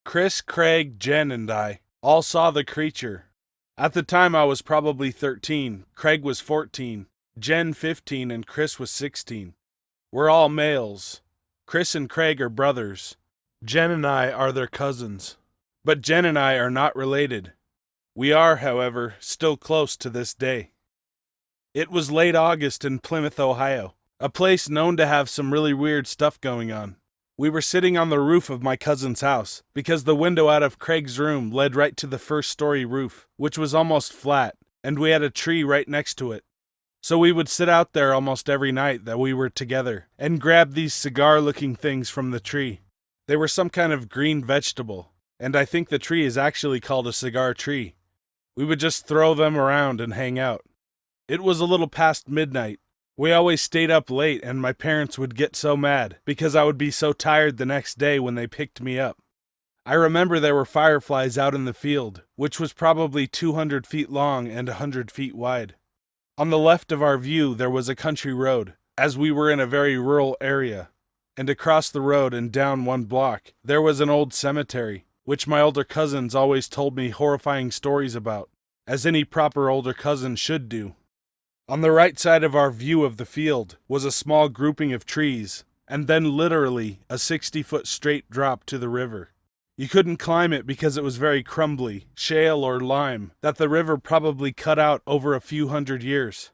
Chris, Craig, Jen, and I all saw the creature. At the time I was probably 13, Craig was 14, Jen 15, and Chris was 16. We're all males. Chris and Craig are brothers. Jen and I are their cousins. But Jen and I are not related. We are, however, still close to this day. It was late August in Plymouth, Ohio, a place known to have some really weird stuff going on. We were sitting on the roof of my cousin's house, because the window out of Craig's room led right to the first-story roof, which was almost flat, and we had a tree right next to it. So we would sit out there almost every night that we were together, and grab these cigar-looking things from the tree. They were some kind of green vegetable, and I think the tree is actually called a cigar tree. We would just throw them around and hang out. It was a little past midnight. We always stayed up late, and my parents would get so mad because I would be so tired the next day when they picked me up. I remember there were fireflies out in the field, which was probably 200 feet long and 100 feet wide. On the left of our view there was a country road, as we were in a very rural area, and across the road and down one block there was an old cemetery, which my older cousins always told me horrifying stories about, as any proper older cousin should do. On the right side of our view of the field was a small grouping of trees, and then literally a 60-foot straight drop to the river. You couldn't climb it because it was very crumbly, shale or lime, that the river probably cut out over a few hundred years.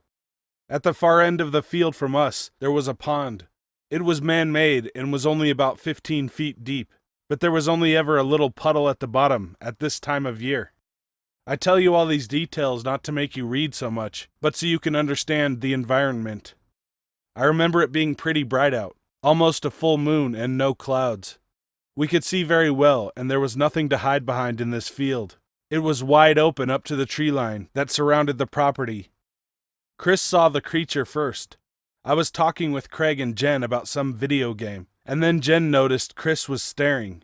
At the far end of the field from us, there was a pond. It was man-made and was only about 15 feet deep, but there was only ever a little puddle at the bottom at this time of year. I tell you all these details not to make you read so much, but so you can understand the environment. I remember it being pretty bright out, almost a full moon and no clouds. We could see very well, and there was nothing to hide behind in this field. It was wide open up to the tree line that surrounded the property. Chris saw the creature first. I was talking with Craig and Jen about some video game, and then Jen noticed Chris was staring.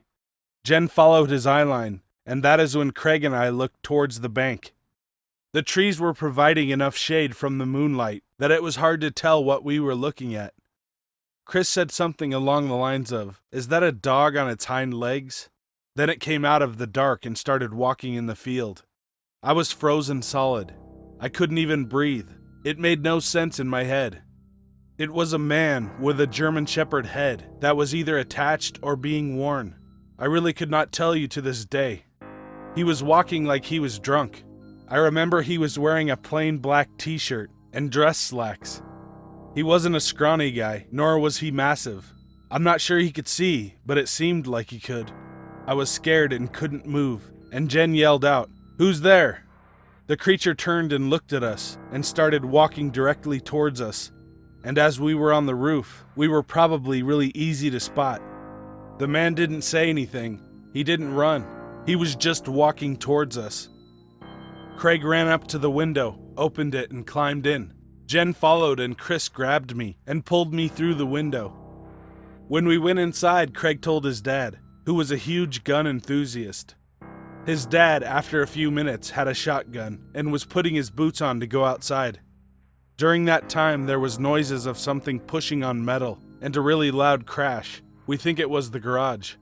Jen followed his eyeline, and that is when Craig and I looked towards the bank. The trees were providing enough shade from the moonlight that it was hard to tell what we were looking at. Chris said something along the lines of, "Is that a dog on its hind legs?" Then it came out of the dark and started walking in the field. I was frozen solid. I couldn't even breathe. It made no sense in my head. It was a man with a German Shepherd head that was either attached or being worn. I really could not tell you to this day. He was walking like he was drunk. I remember he was wearing a plain black t-shirt and dress slacks. He wasn't a scrawny guy, nor was he massive. I'm not sure he could see, but it seemed like he could. I was scared and couldn't move, and Jen yelled out, "Who's there?" The creature turned and looked at us, and started walking directly towards us. And as we were on the roof, we were probably really easy to spot. The man didn't say anything. He didn't run. He was just walking towards us. Craig ran up to the window, opened it, and climbed in. Jen followed, and Chris grabbed me and pulled me through the window. When we went inside, Craig told his dad, who was a huge gun enthusiast. His dad, after a few minutes, had a shotgun and was putting his boots on to go outside. During that time, there was noises of something pushing on metal and a really loud crash. We think it was the garage.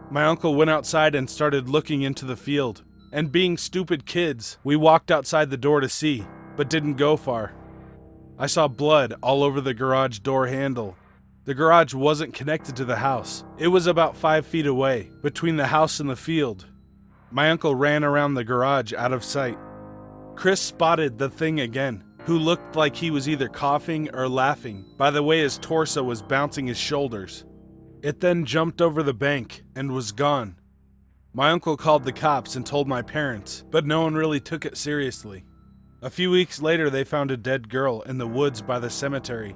My uncle went outside and started looking into the field, and being stupid kids, we walked outside the door to see, but didn't go far. I saw blood all over the garage door handle. The garage wasn't connected to the house. It was about 5 feet away, between the house and the field. My uncle ran around the garage out of sight. Chris spotted the thing again, who looked like he was either coughing or laughing by the way his torso was bouncing his shoulders. It then jumped over the bank and was gone. My uncle called the cops and told my parents, but no one really took it seriously. A few weeks later, they found a dead girl in the woods by the cemetery.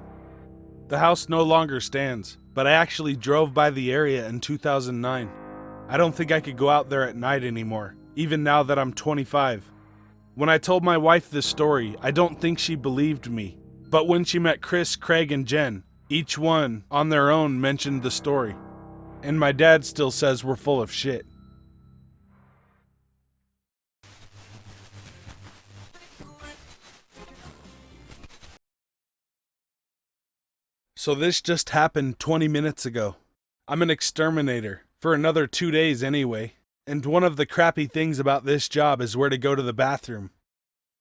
The house no longer stands, but I actually drove by the area in 2009. I don't think I could go out there at night anymore, even now that I'm 25. When I told my wife this story, I don't think she believed me. But when she met Chris, Craig, and Jen, each one, on their own, mentioned the story. And my dad still says we're full of shit. So this just happened 20 minutes ago. I'm an exterminator, for another 2 days anyway. And one of the crappy things about this job is where to go to the bathroom.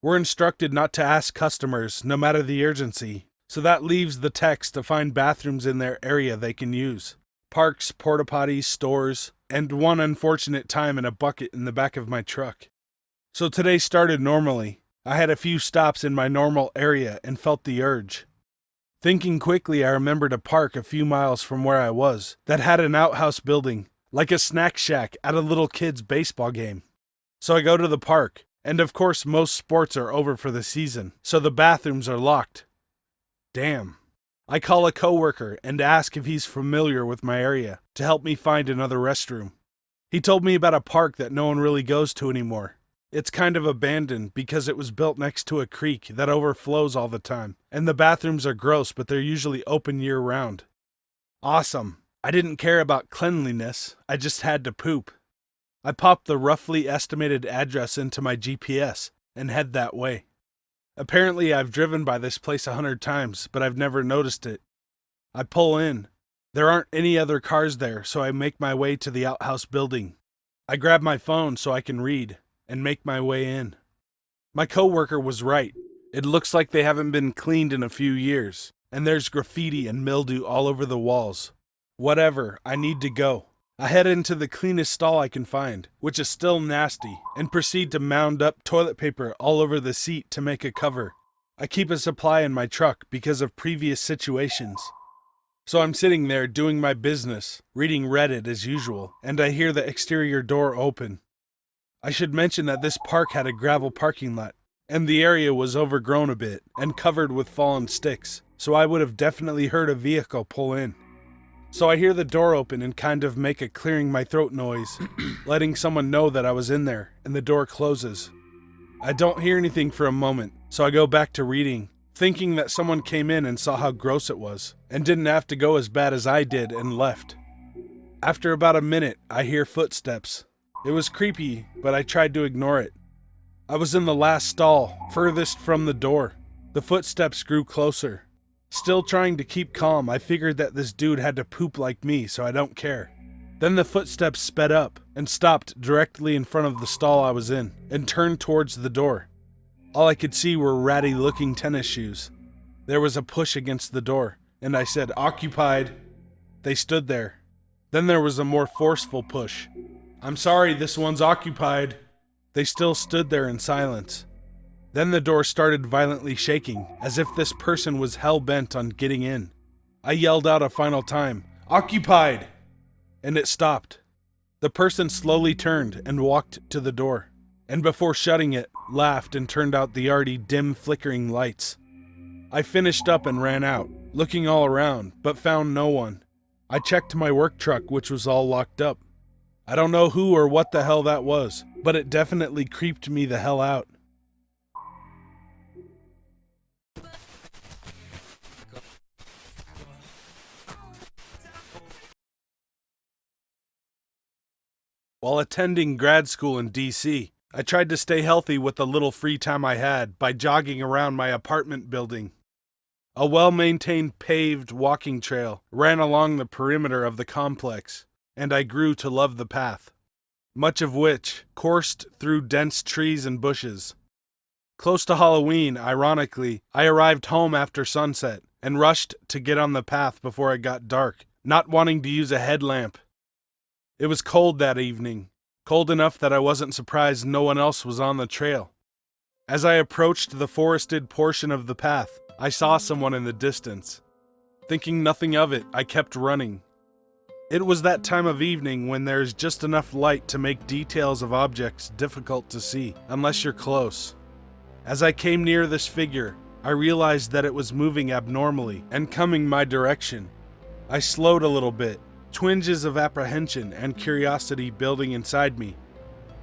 We're instructed not to ask customers, no matter the urgency, so that leaves the techs to find bathrooms in their area they can use. Parks, porta potties, stores, and one unfortunate time in a bucket in the back of my truck. So today started normally. I had a few stops in my normal area and felt the urge. Thinking quickly, I remembered a park a few miles from where I was that had an outhouse building, like a snack shack at a little kid's baseball game. So I go to the park, and of course most sports are over for the season, so the bathrooms are locked. Damn. I call a coworker and ask if he's familiar with my area to help me find another restroom. He told me about a park that no one really goes to anymore. It's kind of abandoned because it was built next to a creek that overflows all the time, and the bathrooms are gross, but they're usually open year-round. Awesome. I didn't care about cleanliness, I just had to poop. I popped the roughly estimated address into my GPS and head that way. Apparently I've driven by this place 100 times, but I've never noticed it. I pull in. There aren't any other cars there, so I make my way to the outhouse building. I grab my phone so I can read and make my way in. My coworker was right. It looks like they haven't been cleaned in a few years, and there's graffiti and mildew all over the walls. Whatever, I need to go. I head into the cleanest stall I can find, which is still nasty, and proceed to mound up toilet paper all over the seat to make a cover. I keep a supply in my truck because of previous situations. So I'm sitting there doing my business, reading Reddit as usual, and I hear the exterior door open. I should mention that this park had a gravel parking lot, and the area was overgrown a bit and covered with fallen sticks, so I would have definitely heard a vehicle pull in. So I hear the door open and kind of make a clearing my throat noise, letting someone know that I was in there, and the door closes. I don't hear anything for a moment, so I go back to reading, thinking that someone came in and saw how gross it was, and didn't have to go as bad as I did and left. After about a minute, I hear footsteps. It was creepy, but I tried to ignore it. I was in the last stall, furthest from the door. The footsteps grew closer. Still trying to keep calm, I figured that this dude had to poop like me, so I don't care. Then the footsteps sped up and stopped directly in front of the stall I was in and turned towards the door. All I could see were ratty-looking tennis shoes. There was a push against the door, and I said, "Occupied." They stood there. Then there was a more forceful push. "I'm sorry, this one's occupied." They still stood there in silence. Then the door started violently shaking, as if this person was hell-bent on getting in. I yelled out a final time, "Occupied!" And it stopped. The person slowly turned and walked to the door, and before shutting it, laughed and turned out the already dim flickering lights. I finished up and ran out, looking all around, but found no one. I checked my work truck, which was all locked up. I don't know who or what the hell that was, but it definitely creeped me the hell out. While attending grad school in DC, I tried to stay healthy with the little free time I had by jogging around my apartment building. A well-maintained paved walking trail ran along the perimeter of the complex, and I grew to love the path, much of which coursed through dense trees and bushes. Close to Halloween, ironically, I arrived home after sunset and rushed to get on the path before it got dark, not wanting to use a headlamp. It was cold that evening, cold enough that I wasn't surprised no one else was on the trail. As I approached the forested portion of the path, I saw someone in the distance. Thinking nothing of it, I kept running. It was that time of evening when there's just enough light to make details of objects difficult to see, unless you're close. As I came near this figure, I realized that it was moving abnormally and coming my direction. I slowed a little bit, twinges of apprehension and curiosity building inside me.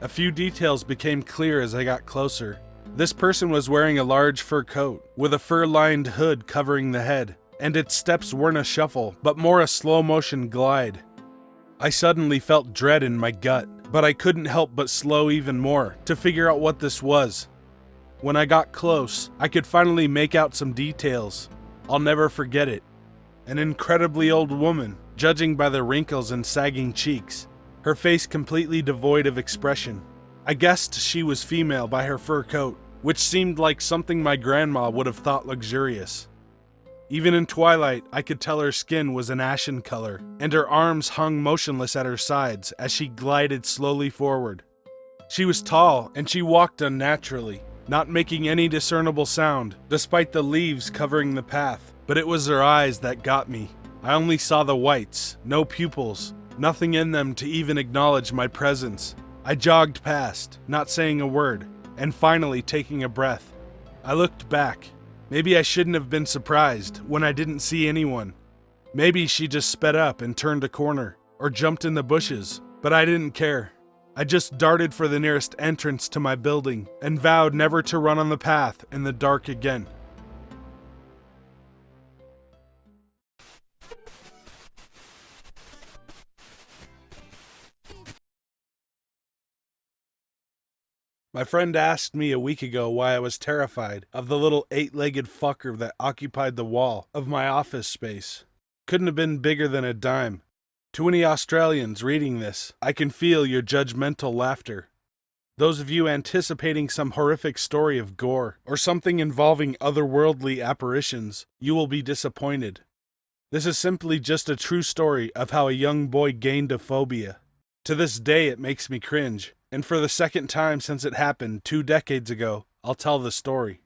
A few details became clear as I got closer. This person was wearing a large fur coat, with a fur-lined hood covering the head, and its steps weren't a shuffle, but more a slow-motion glide. I suddenly felt dread in my gut, but I couldn't help but slow even more to figure out what this was. When I got close, I could finally make out some details. I'll never forget it. An incredibly old woman, judging by the wrinkles and sagging cheeks. her face completely devoid of expression. I guessed she was female by her fur coat, which seemed like something my grandma would have thought luxurious. Even in twilight, I could tell her skin was an ashen color, and her arms hung motionless at her sides as she glided slowly forward. She was tall, and she walked unnaturally, not making any discernible sound, despite the leaves covering the path. But it was her eyes that got me. I only saw the whites, no pupils, nothing in them to even acknowledge my presence. I jogged past, not saying a word, and finally taking a breath. I looked back. Maybe I shouldn't have been surprised when I didn't see anyone. Maybe she just sped up and turned a corner, or jumped in the bushes, but I didn't care. I just darted for the nearest entrance to my building and vowed never to run on the path in the dark again. My friend asked me a week ago why I was terrified of the little 8-legged fucker that occupied the wall of my office space. Couldn't have been bigger than a dime. To any Australians reading this, I can feel your judgmental laughter. Those of you anticipating some horrific story of gore or something involving otherworldly apparitions, you will be disappointed. This is simply just a true story of how a young boy gained a phobia. To this day it makes me cringe, and for the second time since it happened 2 decades ago, I'll tell the story.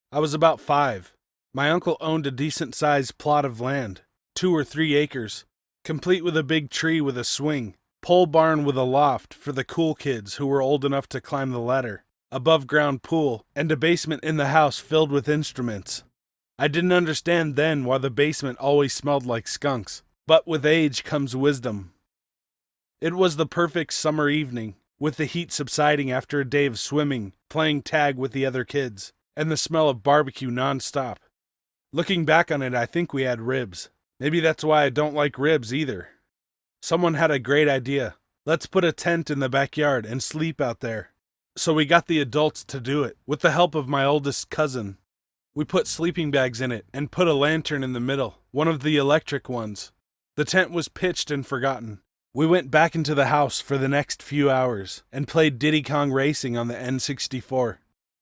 I was about 5. My uncle owned a decent-sized plot of land, 2 or 3 acres, complete with a big tree with a swing, pole barn with a loft for the cool kids who were old enough to climb the ladder, above-ground pool, and a basement in the house filled with instruments. I didn't understand then why the basement always smelled like skunks, but with age comes wisdom. It was the perfect summer evening, with the heat subsiding after a day of swimming, playing tag with the other kids, and the smell of barbecue non-stop. Looking back on it, I think we had ribs. Maybe that's why I don't like ribs either. Someone had a great idea. Let's put a tent in the backyard and sleep out there. So we got the adults to do it, with the help of my oldest cousin. We put sleeping bags in it and put a lantern in the middle, one of the electric ones. The tent was pitched and forgotten. We went back into the house for the next few hours and played Diddy Kong Racing on the N64.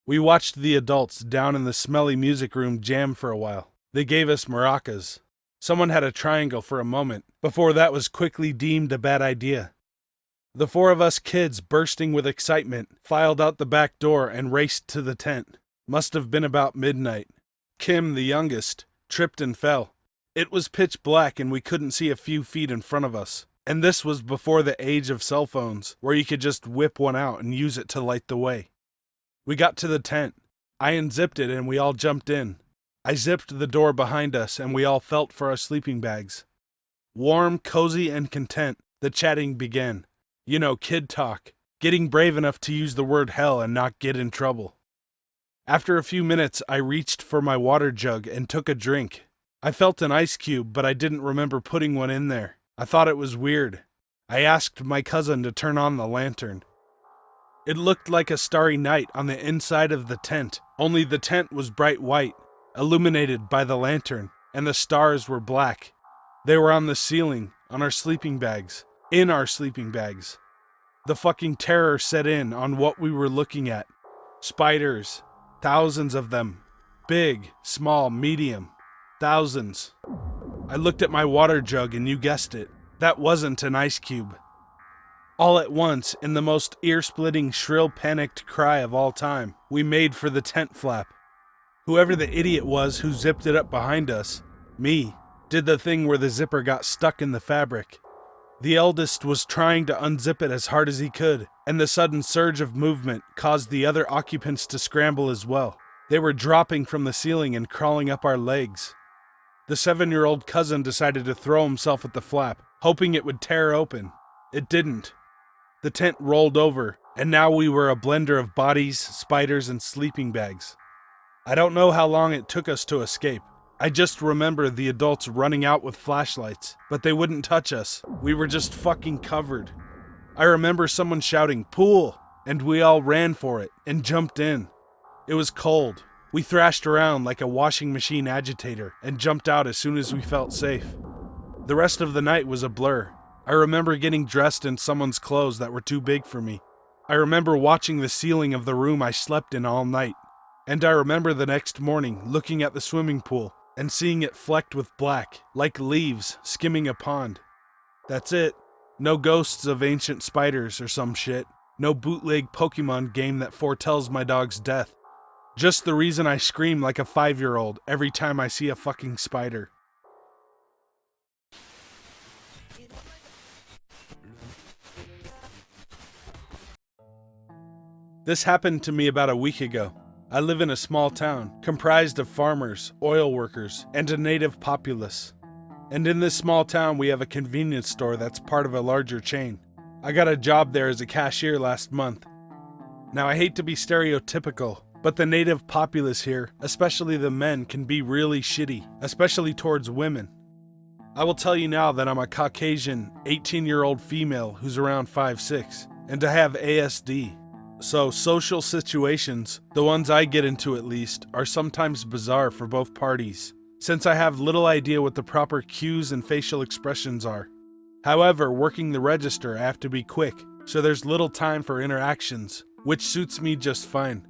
We watched the adults down in the smelly music room jam for a while. They gave us maracas. Someone had a triangle for a moment, before that was quickly deemed a bad idea. The 4 of us kids, bursting with excitement, filed out the back door and raced to the tent. Must have been about midnight. Kim, the youngest, tripped and fell. It was pitch black and we couldn't see a few feet in front of us. And this was before the age of cell phones, where you could just whip one out and use it to light the way. We got to the tent. I unzipped it and we all jumped in. I zipped the door behind us and we all felt for our sleeping bags. Warm, cozy, and content, the chatting began. You know, kid talk. Getting brave enough to use the word hell and not get in trouble. After a few minutes, I reached for my water jug and took a drink. I felt an ice cube, but I didn't remember putting one in there. I thought it was weird. I asked my cousin to turn on the lantern. It looked like a starry night on the inside of the tent, only the tent was bright white, illuminated by the lantern, and the stars were black. They were on the ceiling, on our sleeping bags, in our sleeping bags. The fucking terror set in on what we were looking at. Spiders, thousands of them. Big, small, medium. Thousands. I looked at my water jug and you guessed it. That wasn't an ice cube. All at once, in the most ear-splitting, shrill, panicked cry of all time, we made for the tent flap. Whoever the idiot was who zipped it up behind us, me, did the thing where the zipper got stuck in the fabric. The eldest was trying to unzip it as hard as he could, and the sudden surge of movement caused the other occupants to scramble as well. They were dropping from the ceiling and crawling up our legs. The 7-year-old cousin decided to throw himself at the flap, hoping it would tear open. It didn't. The tent rolled over, and now we were a blender of bodies, spiders, and sleeping bags. I don't know how long it took us to escape. I just remember the adults running out with flashlights, but they wouldn't touch us. We were just fucking covered. I remember someone shouting, "Pool!" and we all ran for it and jumped in. It was cold. We thrashed around like a washing machine agitator and jumped out as soon as we felt safe. The rest of the night was a blur. I remember getting dressed in someone's clothes that were too big for me. I remember watching the ceiling of the room I slept in all night. And I remember the next morning looking at the swimming pool and seeing it flecked with black, like leaves skimming a pond. That's it. No ghosts of ancient spiders or some shit. No bootleg Pokemon game that foretells my dog's death. Just the reason I scream like a 5-year-old every time I see a fucking spider. This happened to me about a week ago. I live in a small town, comprised of farmers, oil workers, and a native populace. And in this small town we have a convenience store that's part of a larger chain. I got a job there as a cashier last month. Now I hate to be stereotypical, but the native populace here, especially the men, can be really shitty, especially towards women. I will tell you now that I'm a Caucasian, 18-year-old female who's around 5'6", and I have ASD. So social situations, the ones I get into at least, are sometimes bizarre for both parties, since I have little idea what the proper cues and facial expressions are. However, working the register I have to be quick, so there's little time for interactions, which suits me just fine.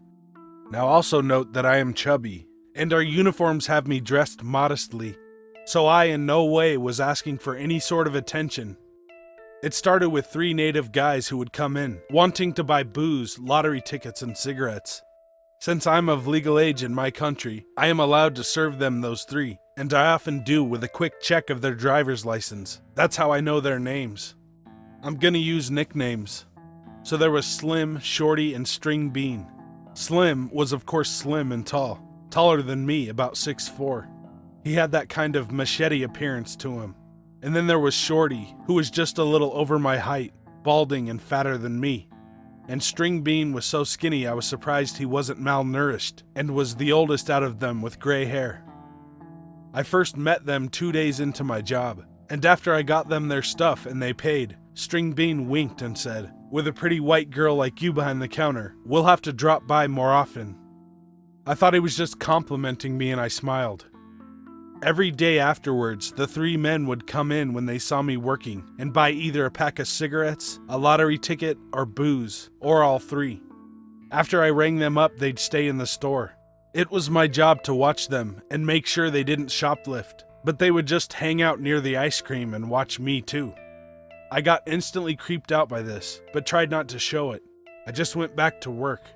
Now also note that I am chubby, and our uniforms have me dressed modestly, so I in no way was asking for any sort of attention. It started with 3 native guys who would come in, wanting to buy booze, lottery tickets, and cigarettes. Since I'm of legal age in my country, I am allowed to serve them those 3, and I often do with a quick check of their driver's license. That's how I know their names. I'm gonna use nicknames. So there was Slim, Shorty, and String Bean. Slim was of course slim and tall, taller than me, about 6'4". He had that kind of machete appearance to him. And then there was Shorty, who was just a little over my height, balding and fatter than me. And String Bean was so skinny I was surprised he wasn't malnourished, and was the oldest out of them with gray hair. I first met them 2 days into my job, and after I got them their stuff and they paid, String Bean winked and said, "With a pretty white girl like you behind the counter, we'll have to drop by more often." I thought he was just complimenting me and I smiled. Every day afterwards, the 3 men would come in when they saw me working and buy either a pack of cigarettes, a lottery ticket, or booze, or all 3. After I rang them up, they'd stay in the store. It was my job to watch them and make sure they didn't shoplift, but they would just hang out near the ice cream and watch me too. I got instantly creeped out by this, but tried not to show it. I just went back to work.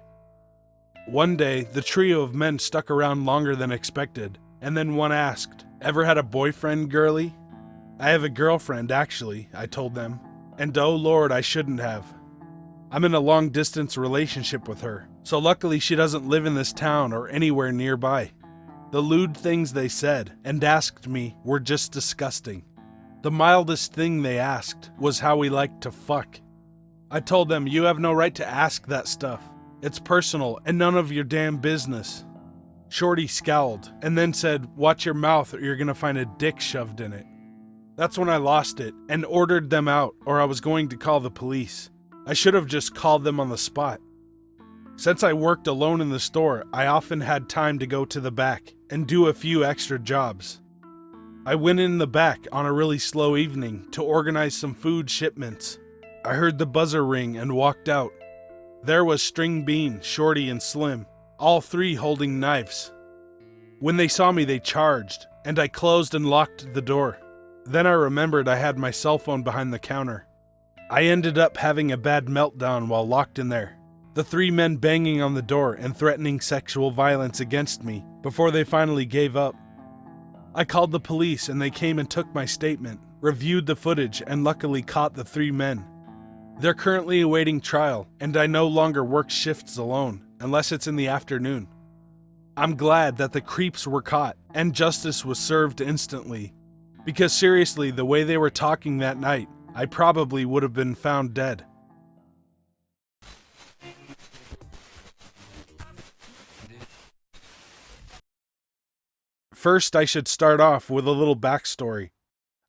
One day, the trio of men stuck around longer than expected. And then one asked, "Ever had a boyfriend, girlie?" "I have a girlfriend, actually," I told them. And oh Lord, I shouldn't have. I'm in a long-distance relationship with her, so luckily she doesn't live in this town or anywhere nearby. The lewd things they said and asked me were just disgusting. The mildest thing they asked was how we liked to fuck. I told them, "You have no right to ask that stuff. It's personal and none of your damn business." Shorty scowled, and then said, "Watch your mouth or you're gonna find a dick shoved in it." That's when I lost it, and ordered them out, or I was going to call the police. I should have just called them on the spot. Since I worked alone in the store, I often had time to go to the back, and do a few extra jobs. I went in the back on a really slow evening to organize some food shipments. I heard the buzzer ring and walked out. There was String Bean, Shorty, and Slim, all 3 holding knives. When they saw me, they charged, and I closed and locked the door. Then I remembered I had my cell phone behind the counter. I ended up having a bad meltdown while locked in there, the 3 men banging on the door and threatening sexual violence against me before they finally gave up. I called the police and they came and took my statement, reviewed the footage, and luckily caught the 3 men. They're currently awaiting trial, and I no longer work shifts alone, unless it's in the afternoon. I'm glad that the creeps were caught, and justice was served instantly. Because seriously, the way they were talking that night, I probably would have been found dead. First, I should start off with a little backstory.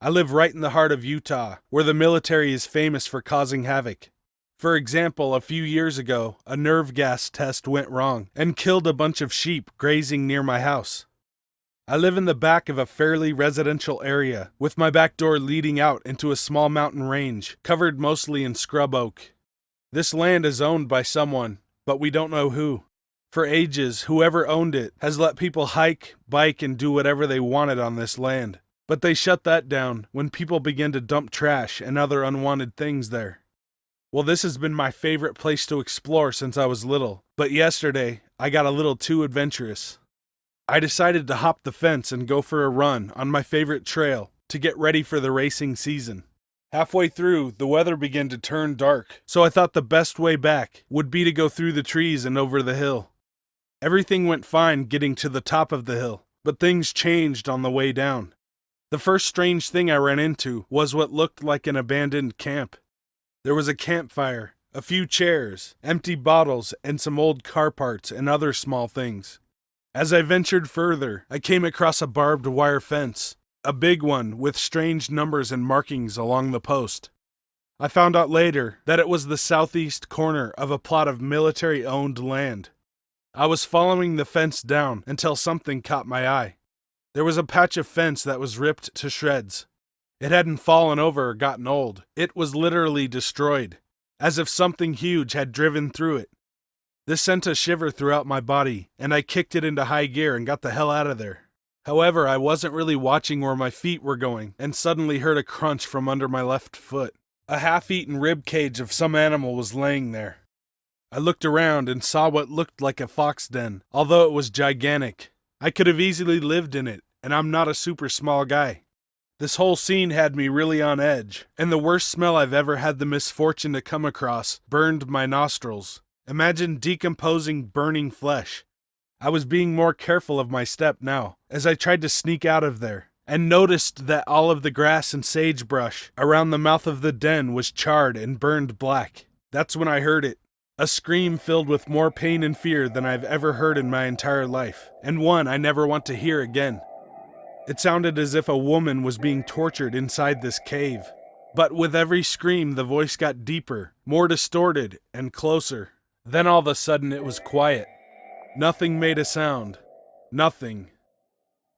I live right in the heart of Utah, where the military is famous for causing havoc. For example, a few years ago, a nerve gas test went wrong and killed a bunch of sheep grazing near my house. I live in the back of a fairly residential area, with my back door leading out into a small mountain range, covered mostly in scrub oak. This land is owned by someone, but we don't know who. For ages, whoever owned it has let people hike, bike, and do whatever they wanted on this land. But they shut that down when people began to dump trash and other unwanted things there. Well, this has been my favorite place to explore since I was little, but yesterday, I got a little too adventurous. I decided to hop the fence and go for a run on my favorite trail to get ready for the racing season. Halfway through, the weather began to turn dark, so I thought the best way back would be to go through the trees and over the hill. Everything went fine getting to the top of the hill, but things changed on the way down. The first strange thing I ran into was what looked like an abandoned camp. There was a campfire, a few chairs, empty bottles, and some old car parts and other small things. As I ventured further, I came across a barbed wire fence, a big one with strange numbers and markings along the post. I found out later that it was the southeast corner of a plot of military-owned land. I was following the fence down until something caught my eye. There was a patch of fence that was ripped to shreds. It hadn't fallen over or gotten old. It was literally destroyed, as if something huge had driven through it. This sent a shiver throughout my body, and I kicked it into high gear and got the hell out of there. However, I wasn't really watching where my feet were going, and suddenly heard a crunch from under my left foot. A half-eaten rib cage of some animal was laying there. I looked around and saw what looked like a fox den, although it was gigantic. I could have easily lived in it, and I'm not a super small guy. This whole scene had me really on edge, and the worst smell I've ever had the misfortune to come across burned my nostrils. Imagine decomposing, burning flesh. I was being more careful of my step now, as I tried to sneak out of there, and noticed that all of the grass and sagebrush around the mouth of the den was charred and burned black. That's when I heard it. A scream filled with more pain and fear than I've ever heard in my entire life, and one I never want to hear again. It sounded as if a woman was being tortured inside this cave. But with every scream, the voice got deeper, more distorted, and closer. Then all of a sudden it was quiet. Nothing made a sound. Nothing.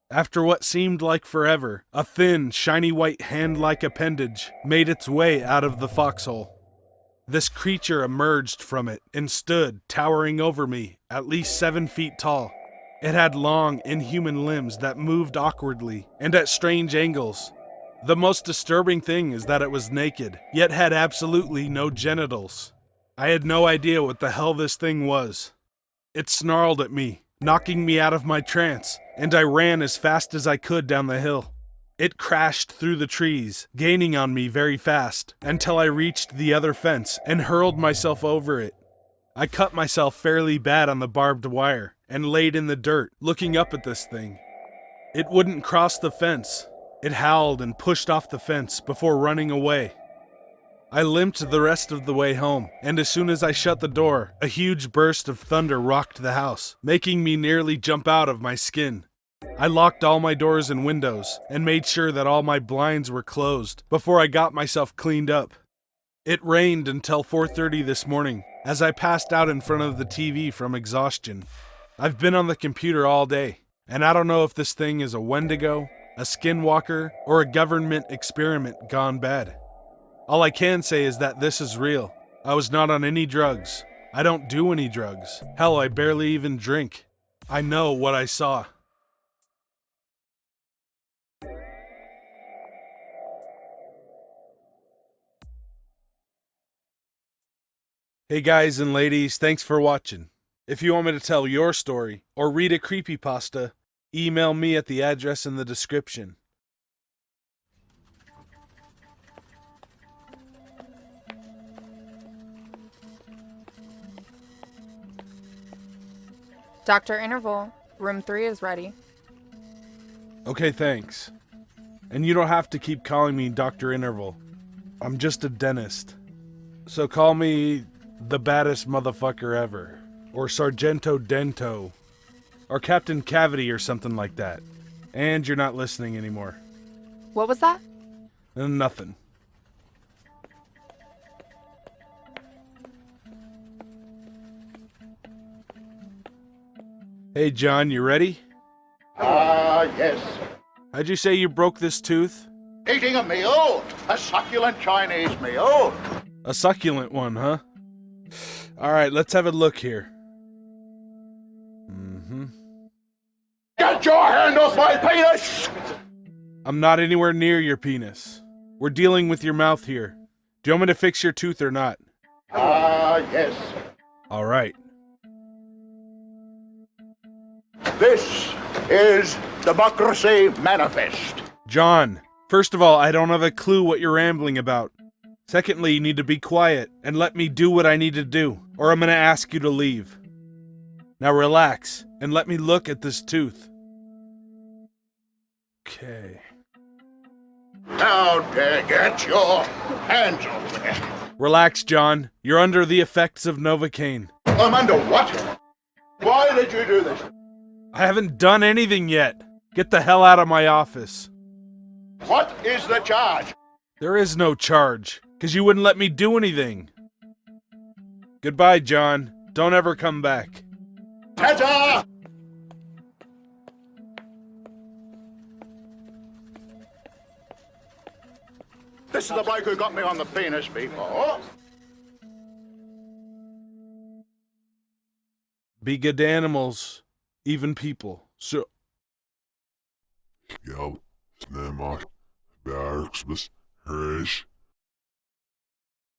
After what seemed like forever, a thin, shiny white hand-like appendage made its way out of the foxhole. This creature emerged from it and stood, towering over me, at least 7 feet tall. It had long, inhuman limbs that moved awkwardly and at strange angles. The most disturbing thing is that it was naked, yet had absolutely no genitals. I had no idea what the hell this thing was. It snarled at me, knocking me out of my trance, and I ran as fast as I could down the hill. It crashed through the trees, gaining on me very fast, until I reached the other fence and hurled myself over it. I cut myself fairly bad on the barbed wire, and laid in the dirt, looking up at this thing. It wouldn't cross the fence. It howled and pushed off the fence before running away. I limped the rest of the way home, and as soon as I shut the door, a huge burst of thunder rocked the house, making me nearly jump out of my skin. I locked all my doors and windows, and made sure that all my blinds were closed before I got myself cleaned up. It rained until 4:30 this morning, as I passed out in front of the TV from exhaustion. I've been on the computer all day, and I don't know if this thing is a Wendigo, a skinwalker, or a government experiment gone bad. All I can say is that this is real. I was not on any drugs. I don't do any drugs. Hell, I barely even drink. I know what I saw. Hey guys and ladies, thanks for watching. If you want me to tell your story, or read a creepypasta, email me at the address in the description. Dr. Interval, room 3 is ready. Okay, thanks. And you don't have to keep calling me Dr. Interval. I'm just a dentist. So call me the baddest motherfucker ever. Or Sargento Dento. Or Captain Cavity or something like that. And you're not listening anymore. What was that? Nothing. Hey John, you ready? yes. How'd you say you broke this tooth? Eating a meal. A succulent Chinese meal. A succulent one, huh? Alright, let's have a look here. Get your hand off my penis! I'm not anywhere near your penis. We're dealing with your mouth here. Do you want me to fix your tooth or not? Yes. Alright. This is Democracy Manifest. John, first of all, I don't have a clue what you're rambling about. Secondly, you need to be quiet and let me do what I need to do, or I'm gonna ask you to leave. Now relax and let me look at this tooth. Okay. Now, get your hands off me. Relax, John. You're under the effects of Novocaine. I'm under what? Why did you do this? I haven't done anything yet. Get the hell out of my office. What is the charge? There is no charge, 'cause you wouldn't let me do anything. Goodbye, John. Don't ever come back. Ta-ta! This is the bloke who got me on the penis before. Be good animals, even people. So, Ja, snämar, bjärksbes, hörs.